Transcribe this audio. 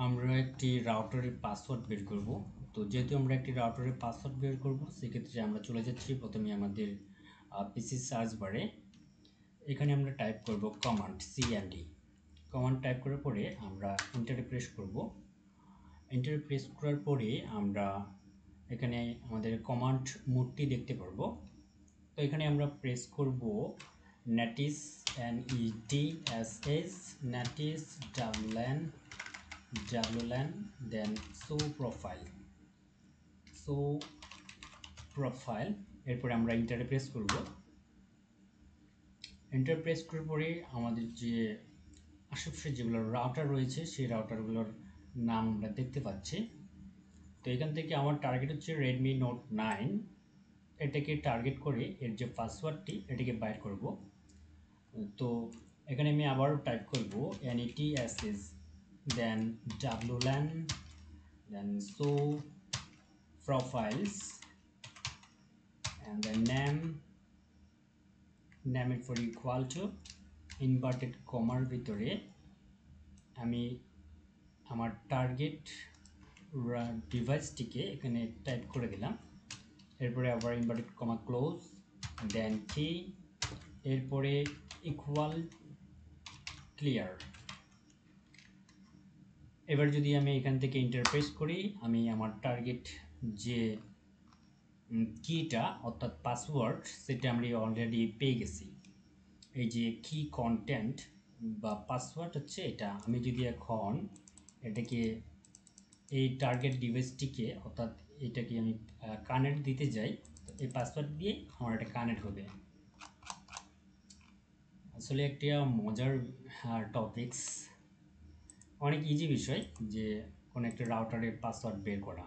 আমরা একটি রাউটারের পাসওয়ার্ড বের করব। তো যেহেতু আমরা একটি রাউটারের পাসওয়ার্ড বের করব, সেক্ষেত্রে আমরা চলে যাচ্ছি প্রথমে আমাদের পিসি সার্চ বারে। এখানে আমরা টাইপ করব কমান্ড সিএমডি। কমান্ড টাইপ করার পরে আমরা এন্টারে প্রেস করব। এন্টারে প্রেস করার পরে আমরা এখানে আমাদের কমান্ড মোডটি দেখতে পারবো। তো এখানে আমরা প্রেস করব Netis NETSS Netis WLAN then show profile. এরপরে আমরা এন্টারে প্রেস করব। এন্টার প্রেস করার পরে আমাদের যে আশেপাশে যেগুলো রাউটার রয়েছে সেই রাউটারগুলোর নাম আমরা দেখতে পাচ্ছি। তো এখান থেকে আমার টার্গেট হচ্ছে রেডমি নোট 9। এটাকে টার্গেট করে এর যে পাসওয়ার্ডটি এটাকে বাইর করব। তো এখানে আমি আবারও টাইপ করব NETSS then WLAN then show profiles and the name it for equal to inverted কমার ভিতরে আমি আমার টার্গেট ডিভাইসটিকে এখানে টাইপ করে দিলাম। এরপরে আবার ইনভার্টেড কমা ক্লোজ দেন কি, এরপরে ইকুয়াল ক্লিয়ার। এবার যদি আমি এখান থেকে ইন্টারপ্রেস করি, আমি আমার টার্গেট যে কিটা অর্থাৎ পাসওয়ার্ড সেটা আমি অলরেডি পেয়ে গেছি। এই যে কি কন্টেন্ট বা পাসওয়ার্ড হচ্ছে এটা। আমি যদি এখন এটাকে এই টার্গেট ডিভাইসটিকে অর্থাৎ এটাকে আমি কানেক্ট দিতে যাই, তো এই পাসওয়ার্ড দিয়ে আমার এটা কানেক্ট হবে। আসলে একটা মজার টপিকস, অনেক ইজি বিষয় যে কোনো একটা রাউটারের পাসওয়ার্ড বের করা।